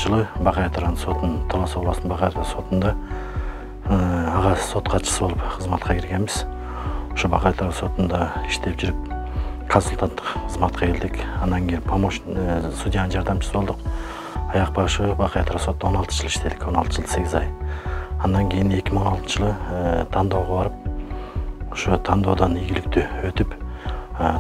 жылы Бакай Атыран сотунун Талас областын Бакай Атыран сотунда ага сот катчысы болуп кызматка киргенбиз. Ошо Бакай Атыран сотунда иштеп жүрүп консультанттык кызматка келдик. Андан кийин помощник судьянын жардамчысы болдук. Аяк башы Бакай Атыран сотунда 16 жыл иштедик, 16 жыл 8 ай. Андан кийин 2016 жылы тандоого барып, ошо тандоодон ийгиликтүү өтүп,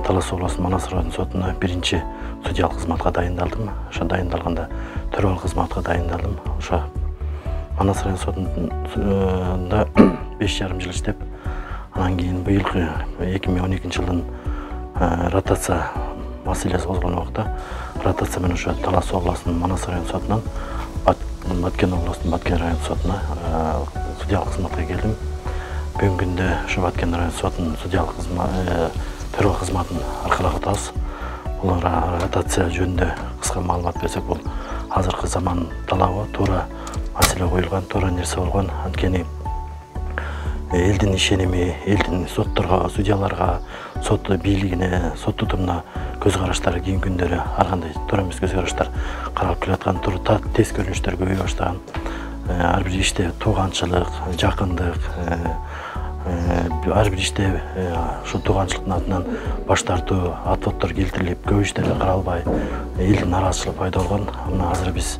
Талас областынын Манас районунун сотуна биринчи судьялык кызматка дайындалдым. Ошо дайындалганда төрөлүк кызматка дайындалдым. Ошо Манас район сотунда 5,5 жыл иштеп, анан кийин быйылкы 2012 жылдын ротация маселеси козголгон убакта ротация менен ошо Талас областынын Манас район сотунан Баткен областынын Баткен район сотуна судьялык кызматка келдим. Бүгүнкү күндө ошо Баткен район сотунун судьялык төрөлүк кызматын аркалап атабыз. Бул ротация жөнүндө кыска маалымат берсек, бул азыркы заман талабы, туура маселе коюлган, туура нерсе болгон. Анткени элдин ишеними, элдин сотторго, судьяларга, сот бийлигине, сот тутумуна көз караштары кийинки күндөрү ар кандай туура эмес көз караштар каралып келаткан, туура тез көрүнүштөр көбөйө баштаган. Ар бир иште тууганчылык, жакындык, ар бир иште ушу тууганчылыктын атынан баш тартуу, отводдор келтирилип, көп иштерге каралбай, элдин нааразычылыгы пайда болгон. Мына азыр биз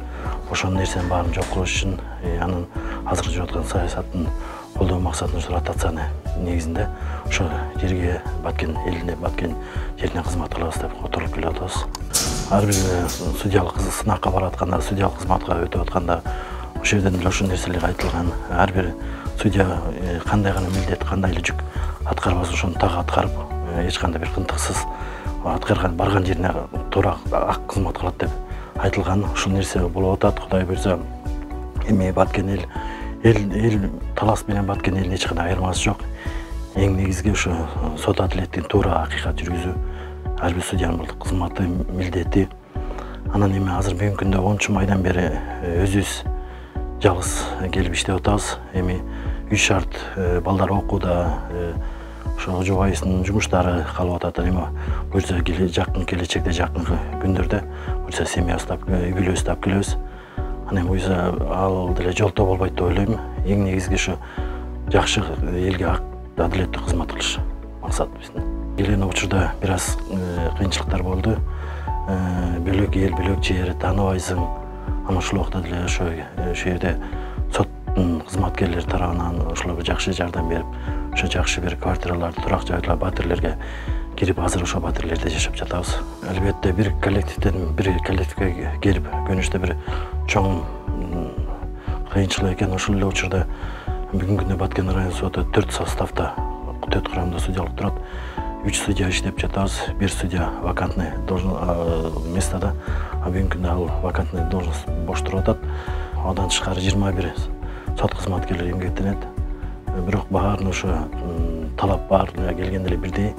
ошол нерсенин баарын жок кылыш үчүн анын азыркы жүрүп аткан саясатын колдоо максатында ушу ротацияны негизинде ошо жерге Баткен элине, Баткен жерине кызмат кылабыз деп отуруп келип атабыз. Ар бир судьялык сынакка барып атканда, судьялык кызматка өтүп атканда ошол жерден деле ошол нерселер айтылган. Ар бир судья кандай гана милдет, кандай эле жүк аткарбасын, ошону так аткарып, эч кандай бир кынтыксыз аткарган, барган жерине туура ак кызмат кылат деп айтылган. Ушул нерсе болуп атат. Кудай буйрса, эми Баткен эл Талас менен Баткен элинин эч кандай айырмасы жок. Эң негизги ошо сот адилеттин туура акыйкат жүргүзүү ар бир судьянын бул кызматы, милдети. Анан эми азыр бүгүнкү күндө 10 майдан бери өзүбүз жалгыз келип иштеп атабыз. Эми үй шарт, балдар окууда, ошо жубайысынын жумуштары калып атат. Эми буюрса жакын келечекте, жакынкы күндөрдө буюрса семья устап, үй бүлө устап келебиз. Анан буюрса ал деле жолтоо болбойт деп ойлойм. Эң негизги ушу жакшы элге адилеттүү кызмат кылыш максат биздин. Келген учурда бир аз кыйынчылыктар болду. Бөлөк эл, бөлөк жер тааныбайсың. Анан ушул убакта деле ошо жерде соттун кызматкерлери тарабынан ошолорго жакшы жардам берип, ошо жакшы бир квартираларды, турак жайлар, батирлерге кирип, азыр ошо батирлерде жашап жатабыз. Албетте бир коллективден бир коллективге келип, көнүштө бир чоң кыйынчылык экен. Ошол эле учурда бүгүнкү күндө Баткен район соту 4 составда, 4 курамда судьялык турат. 3 судья иштеп жатабыз, 1 судья вакантный местода, бүгүнкү күндө ал вакантный должность бош туруп атат. Одан тышкары 21 сот кызматкерлери эмгектенет. Бирок баарын ошо талап баарына келгенде эле бирдей.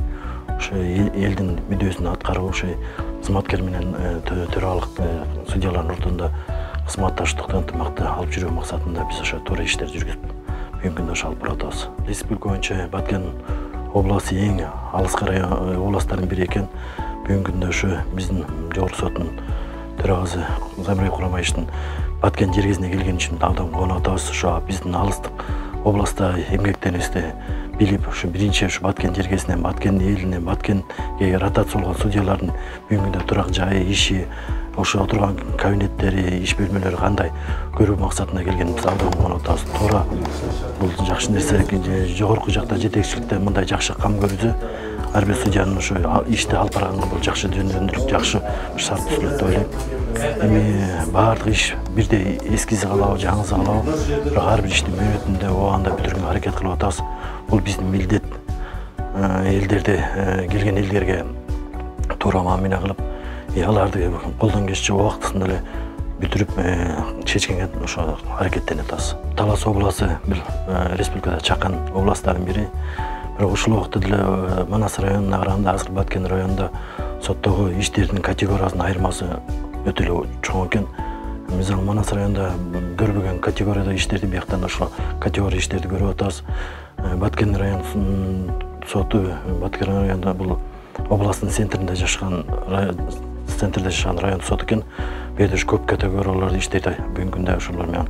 Ошо элдин мүддөсүн аткаруу, ошо кызматкер менен төралык судьялардын ортосунда кызматташтыкты, ынтымакты алып жүрүү максатында биз ошо туура иштерди жүргүзүп бүгүнкү күндө ошо алып баратабыз. Республика боюнча Баткен областы эң алыскы район областтардын бири экен. Бүгүнкү күндө ошо биздин жогорку соттун төрагасы Замирбек Курамаевичтин Баткен жергесине келген үчүн абдан кубанып атабыз. Ошо биздин алыстык областта эмгектенибизди билип, ошо биринчи ошо Баткен жергесинен, Баткен элине, Баткенге ротация болгон судьялардын бүгүнкү күндө турак жайы, иши, ошо отурган кабинеттери, иш бөлмөлөрү кандай көрүү максатында келгенибизди абдан кубанып атабыз. Туура бул жакшы нерсе. Жогорку жакта жетекчиликте мындай жакшы кам көрүүсү ар бир судьянын ошо ишти алып барганга бул жакшы жөндөмдүүлүк, жакшы шарт түзүлөт деп ойлойм. Эми баардык иш бирдей эскизи калабы, жаңысы калабы, бирок ар бир ишти мөөнөтүндө, убагында бүтүргөнгө аракет кылып атабыз. Бул биздин милдет. Элдерди, келген элдерге туура мамиле кылып, аларды колдон келишинче убактысында эле бүтүрүп чечкенге ошо аракеттенип атабыз. Талас областы бир республикада чакан областтардын бири. Бирок ушул убакта деле Манас районуна караганда азыр Баткен районунда соттогу иштердин категориясынын айырмасы өтө эле чоң экен. Мисалы Манас районунда көрбөгөн категорияда иштерди бияктан ошол категория иштерди көрүп атабыз. Баткен районунун соту Баткен районунда бул областтын центринде жашаган центрде жашаган райондук сот экен. Бул жерде көп категорияларды иштейт. Бүгүнкү күндө ошолор менен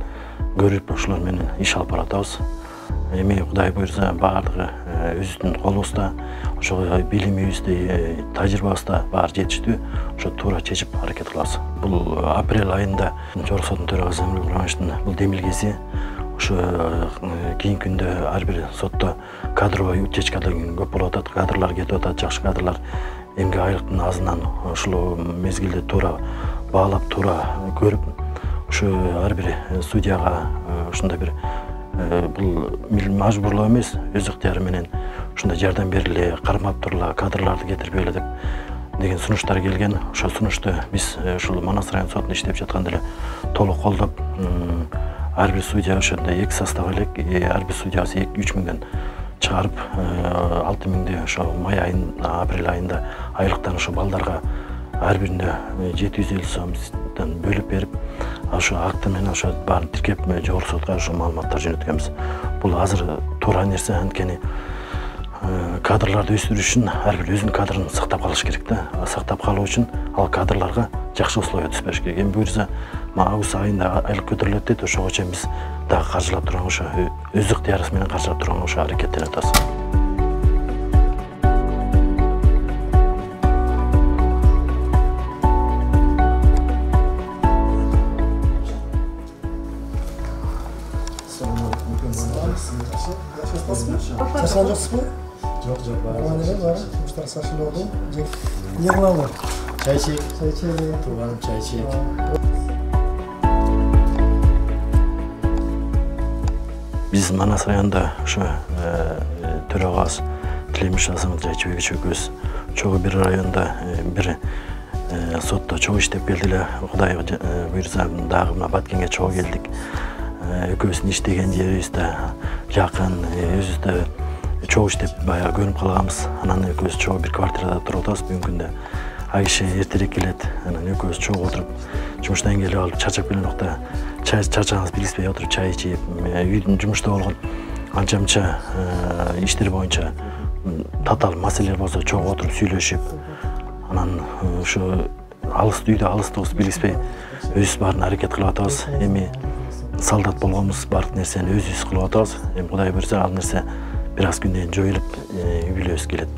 көрүп, ошолор менен иш алып баратабыз. Эми Кудай буйрса баардыгы өзүбүздүн колубузда, ошо билимибизде, тажрыйбабызда баары жетиштүү, ошо туура чечип аракет кылабыз. Бул апрель айында Жогорку соттун төрагасы Эмилбек Курмановичтин бул демилгеси ошо кийинки күндө ар бир сотто кадровый утечкадан көп болуп атат, кадрлар кетип атат, жакшы кадрлар эмгек айлыктын азынан ошол мезгилде туура баалап, туура көрүп, ошо ар бир судьяга ушундай бир бул мажбурлоо эмес, өз ыктыяры менен ушундай жардам бериле, кармап турула, кадрларды кетирбейле деген сунуштар келген. Ошо сунушту биз ушул Манас район сотунда иштеп жатканда эле толук колдоп, ар бир судья ошондой 2 состав элек, ар бир судьясы 3 миңден чыгарып, 6 миңди ошо май айында, апрель айында айлыктан ошо балдарга ар бирине 750 сомдон бөлүп берип, ошо акты менен ошо баарын тиркеп, жогорку сотко ошо маалыматтар жөнөткөнбүз. Бул азыр туура нерсе, анткени кадрларды өстүрүү үчүн ар бир өзүнүн кадрын сактап калыш керек да. Сактап калуу үчүн ал кадрларга жакшы условия түзбөш керек. Эми буюрса, август айында айлык көтөрүлөт дейт, ошого чейин биз дагы каржылап турган, ошо өз ыктыярыбыз менен каржылап турган ошо аракеттенип атабыз. Çarşan joksuzmu? Yok. Babaanneler var. Kuşlar saçılı oldu. Ne kılavlar? Çay içeyik. Çay içelim. Tuğanım çay içeyik. Биз Манас районунда ошо төрагабыз Тилемиш Асамат Жайчыбекович экөөбүз чогуу бир районда бир сотто чогуу иштеп келди эле. Кудай буйрса дагы мына Баткенге чогуу келдик. Экөөбүздүн иштеген жерибиз да жакын, өзүбүздө чогуу иштеп баягы көнүп калганбыз. Анан экөөбүз чогуу бир квартирада туруп атабыз. Бүгүнкү күндө Айше эртерээк келет. Анан экөөбүз чогуу отуруп, жумуштан келип алып, чарчап келген убакта чарчагыбыз билиспей отуруп чай ичип, үйдүн жумушта болгон анча-мынча иштер боюнча татаал маселелер болсо чогуу отуруп сүйлөшүп, анан ошо үйдө алыстыгыбызды билиспей өзүбүз баарын аракет кылып атабыз. Эми солдат болгонбуз, баардык нерсени өзүбүз кылып атабыз. Эми Кудай буйрса ал нерсе бир аз күндөн кийин жоюлуп, үй бүлөбүз келет.